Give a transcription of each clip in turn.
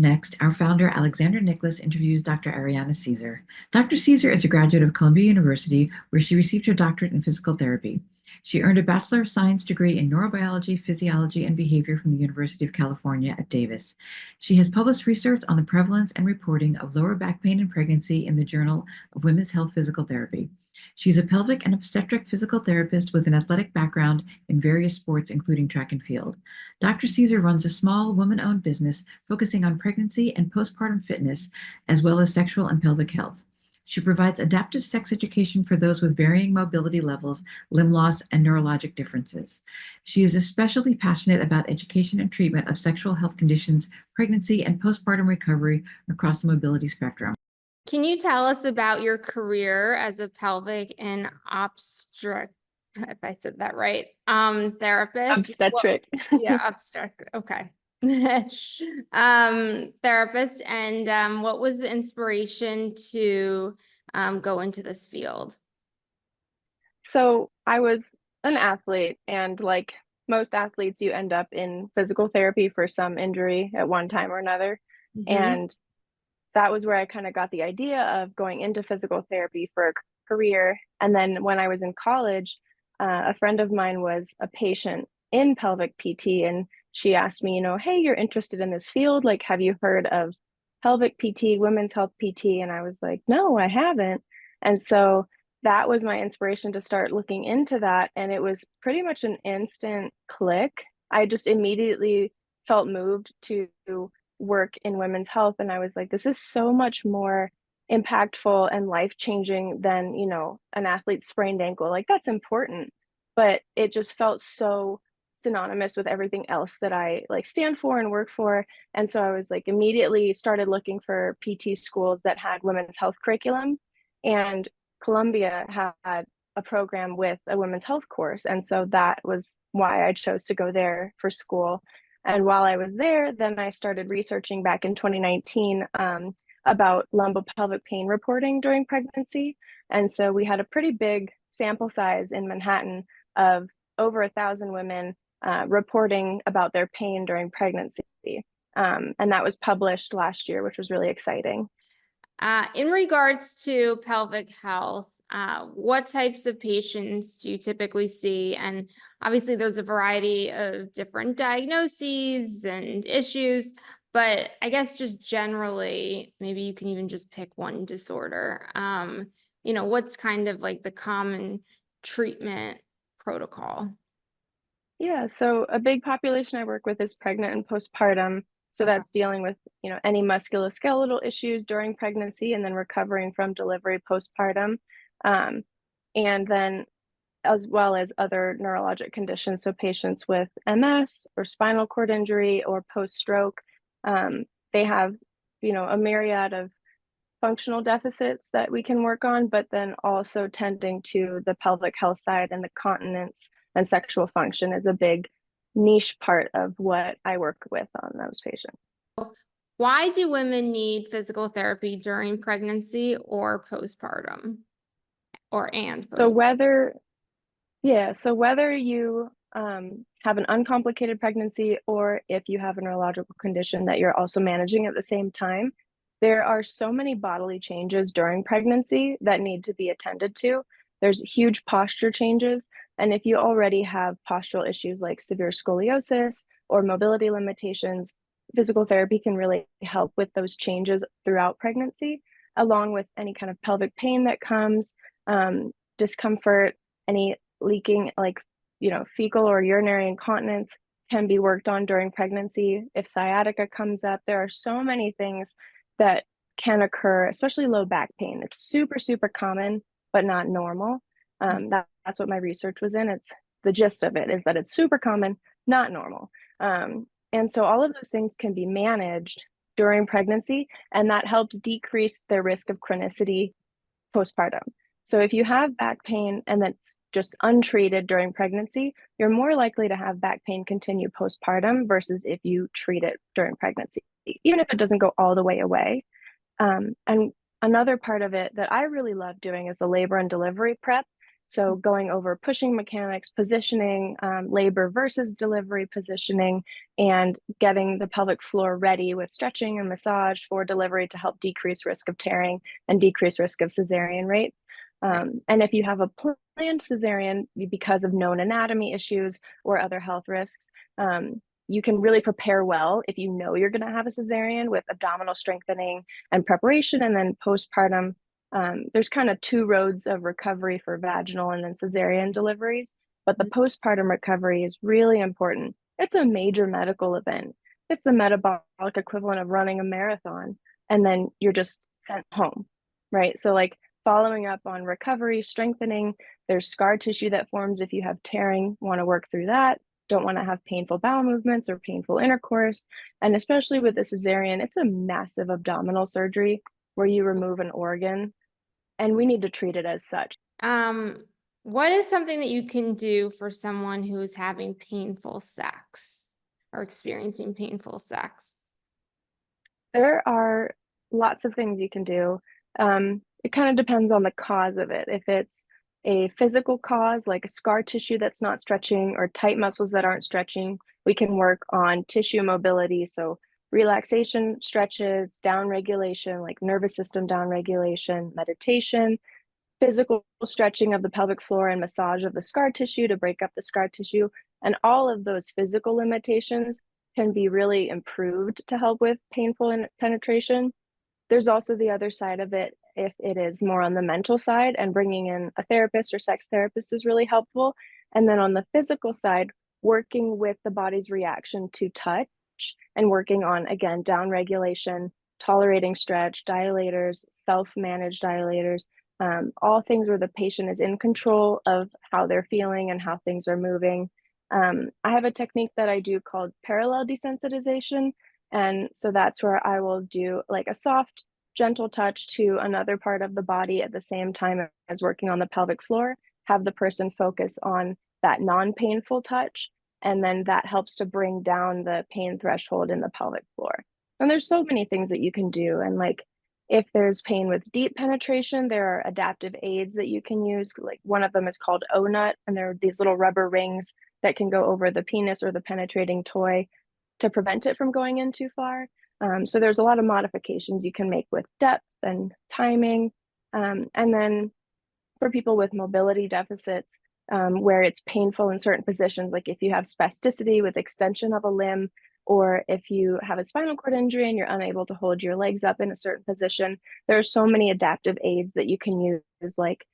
next, our founder, Alexander Nicholas, interviews Dr. Ariana Cesare. Dr. Cesare is a graduate of Columbia University, where she received her doctorate in physical therapy. She earned a Bachelor of Science degree in Neurobiology, Physiology, and Behavior from the University of California at Davis. She has published research on the prevalence and reporting of lower back pain in pregnancy in the Journal of Women's Health Physical Therapy. She's a pelvic and obstetric physical therapist with an athletic background in various sports, including track and field. Dr. Cesare runs a small woman-owned business focusing on pregnancy and postpartum fitness, as well as sexual and pelvic health. She provides adaptive sex education for those with varying mobility levels, limb loss, and neurologic differences. She is especially passionate about education and treatment of sexual health conditions, pregnancy, and postpartum recovery across the mobility spectrum. Can you tell us about your career as a pelvic and obstetric, if I said that right, therapist? Obstetric. Yeah, obstetric. Okay. Therapist, and what was the inspiration to go into this field? So I was an athlete, and like most athletes, you end up in physical therapy for some injury at one time or another. And that was where I kind of got the idea of going into physical therapy for a career. And then when I was in college, a friend of mine was a patient in pelvic PT, and she asked me, hey, you're interested in this field. Like, have you heard of pelvic PT, women's health PT? And I was like, no, I haven't. And so that was my inspiration to start looking into that. And it was pretty much an instant click. I just immediately felt moved to work in women's health. And I was like, this is so much more impactful and life-changing than, an athlete's sprained ankle. Like, that's important. But it just felt so synonymous with everything else that I stand for and work for. And so I was immediately started looking for PT schools that had women's health curriculum, and Columbia had a program with a women's health course. And so that was why I chose to go there for school. And while I was there, then I started researching back in 2019 about lumbopelvic pain reporting during pregnancy. And so we had a pretty big sample size in Manhattan of over 1,000 women reporting about their pain during pregnancy. And that was published last year, which was really exciting. In regards to pelvic health, what types of patients do you typically see? And obviously there's a variety of different diagnoses and issues, but I guess just generally, maybe you can even just pick one disorder. What's kind of the common treatment protocol? Yeah, so a big population I work with is pregnant and postpartum. So that's dealing with, any musculoskeletal issues during pregnancy and then recovering from delivery postpartum. And then as well as other neurologic conditions. So patients with MS or spinal cord injury or post-stroke, they have, a myriad of functional deficits that we can work on, but then also tending to the pelvic health side, and the continence and sexual function is a big niche part of what I work with on those patients. Why do women need physical therapy during pregnancy or postpartum? So whether you have an uncomplicated pregnancy, or if you have a neurological condition that you're also managing at the same time, there are so many bodily changes during pregnancy that need to be attended to. There's huge posture changes. And if you already have postural issues like severe scoliosis or mobility limitations, physical therapy can really help with those changes throughout pregnancy, along with any kind of pelvic pain that comes, discomfort, any leaking, fecal or urinary incontinence can be worked on during pregnancy. If sciatica comes up, there are so many things that can occur, especially low back pain. It's super, super common, but not normal. That's what my research was in. It's the gist of it is that it's super common, not normal. And so all of those things can be managed during pregnancy, and that helps decrease their risk of chronicity postpartum. So if you have back pain and that's just untreated during pregnancy, you're more likely to have back pain continue postpartum versus if you treat it during pregnancy, even if it doesn't go all the way away. And another part of it that I really love doing is the labor and delivery prep. So going over pushing mechanics, positioning, labor versus delivery positioning, and getting the pelvic floor ready with stretching and massage for delivery to help decrease risk of tearing and decrease risk of cesarean rates. And if you have a planned cesarean because of known anatomy issues or other health risks, you can really prepare well if you know you're going to have a cesarean with abdominal strengthening and preparation. And then postpartum, there's kind of two roads of recovery for vaginal and then cesarean deliveries, but the postpartum recovery is really important. It's a major medical event. It's the metabolic equivalent of running a marathon, and then you're just sent home, right? So like following up on recovery, strengthening, there's scar tissue that forms if you have tearing, want to work through that. Don't want to have painful bowel movements or painful intercourse. And especially with the cesarean, it's a massive abdominal surgery where you remove an organ, and we need to treat it as such. What is something that you can do for someone who is having painful sex or experiencing painful sex? There are lots of things you can do. It kind of depends on the cause of it. If it's a physical cause, like a scar tissue that's not stretching or tight muscles that aren't stretching, we can work on tissue mobility. So relaxation, stretches, down regulation, like nervous system down regulation, meditation, physical stretching of the pelvic floor and massage of the scar tissue to break up the scar tissue. And all of those physical limitations can be really improved to help with painful penetration. There's also the other side of it. If it is more on the mental side, and bringing in a therapist or sex therapist is really helpful. And then on the physical side, working with the body's reaction to touch and working on, again, down regulation, tolerating stretch, dilators, self-managed dilators, all things where the patient is in control of how they're feeling and how things are moving. I have a technique that I do called parallel desensitization. And so that's where I will do like a soft, gentle touch to another part of the body at the same time as working on the pelvic floor, have the person focus on that non-painful touch. And then that helps to bring down the pain threshold in the pelvic floor. And there's so many things that you can do. And like, if there's pain with deep penetration, there are adaptive aids that you can use. Like one of them is called O-nut, and there are these little rubber rings that can go over the penis or the penetrating toy to prevent it from going in too far. So there's a lot of modifications you can make with depth and timing. And then for people with mobility deficits, where it's painful in certain positions, like if you have spasticity with extension of a limb, or if you have a spinal cord injury and you're unable to hold your legs up in a certain position, there are so many adaptive aids that you can use, like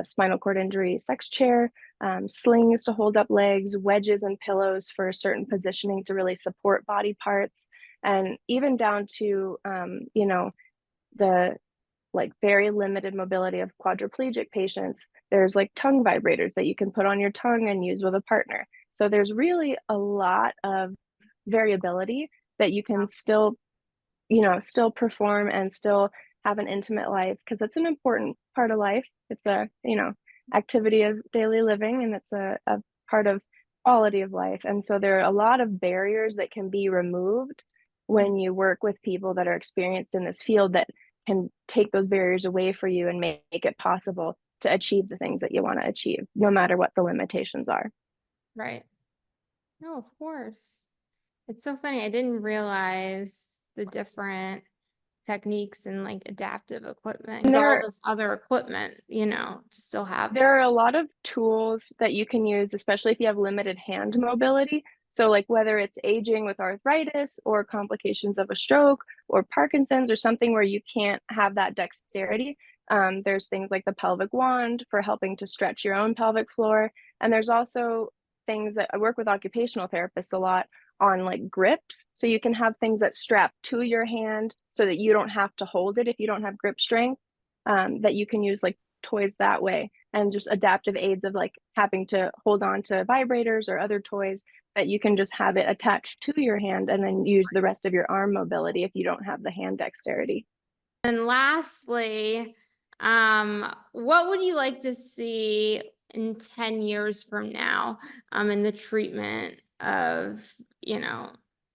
spinal cord injury sex chair, slings to hold up legs, wedges and pillows for certain positioning to really support body parts, and even down to, the like very limited mobility of quadriplegic patients. There's like tongue vibrators that you can put on your tongue and use with a partner. So there's really a lot of variability that you can still perform and still have an intimate life, because it's an important part of life. It's a activity of daily living, and it's a part of quality of life. And so there are a lot of barriers that can be removed when you work with people that are experienced in this field, that can take those barriers away for you and make it possible to achieve the things that you want to achieve, no matter what the limitations are. Right. No, of course. It's so funny. I didn't realize the different techniques and like adaptive equipment. And All this other equipment, to still have. There are a lot of tools that you can use, especially if you have limited hand mobility. So like whether it's aging with arthritis or complications of a stroke or Parkinson's or something where you can't have that dexterity, there's things like the pelvic wand for helping to stretch your own pelvic floor. And there's also things that I work with occupational therapists a lot on, like grips. So you can have things that strap to your hand so that you don't have to hold it if you don't have grip strength, that you can use like toys that way, and just adaptive aids of like having to hold on to vibrators or other toys that you can just have it attached to your hand and then use the rest of your arm mobility if you don't have the hand dexterity. And lastly, what would you like to see in 10 years from now in the treatment of,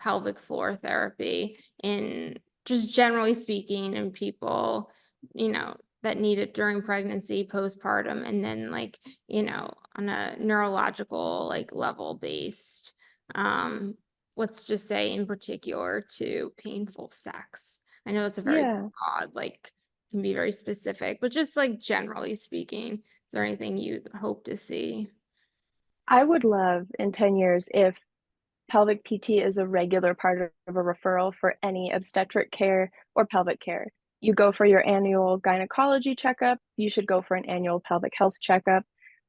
pelvic floor therapy, in just generally speaking, in people, that need it during pregnancy, postpartum, and then like, you know, on a neurological like level based, let's just say in particular to painful sex. I know it's a very Yeah. broad, like can be very specific, but just like generally speaking, is there anything you hope to see? I would love in 10 years if pelvic PT is a regular part of a referral for any obstetric care or pelvic care. You go for your annual gynecology checkup, you should go for an annual pelvic health checkup,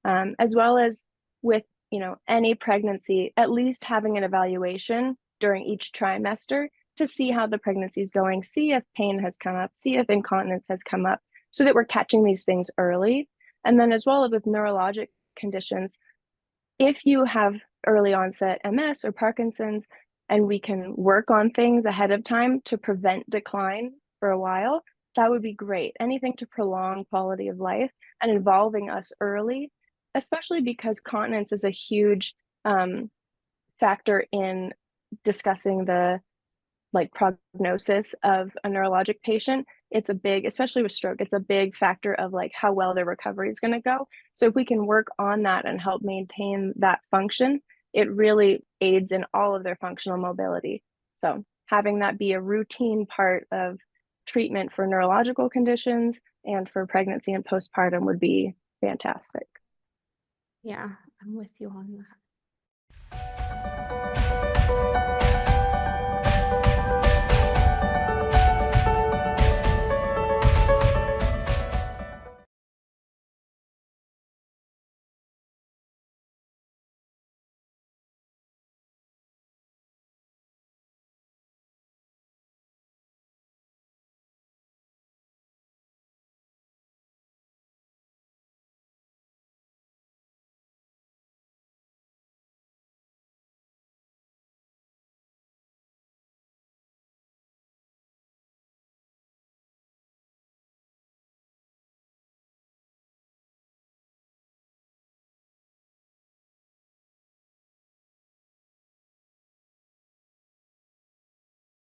as well as with, you know, any pregnancy, at least having an evaluation during each trimester to see how the pregnancy is going, see if pain has come up, see if incontinence has come up, so that we're catching these things early. And then as well as with neurologic conditions, if you have early onset MS or Parkinson's, and we can work on things ahead of time to prevent decline for a while, that would be great. Anything to prolong quality of life and involving us early, especially because continence is a huge factor in discussing the like prognosis of a neurologic patient. It's a big, especially with stroke, it's a big factor of like how well their recovery is going to go. So if we can work on that and help maintain that function, it really aids in all of their functional mobility. So having that be a routine part of treatment for neurological conditions and for pregnancy and postpartum would be fantastic. Yeah, I'm with you on that.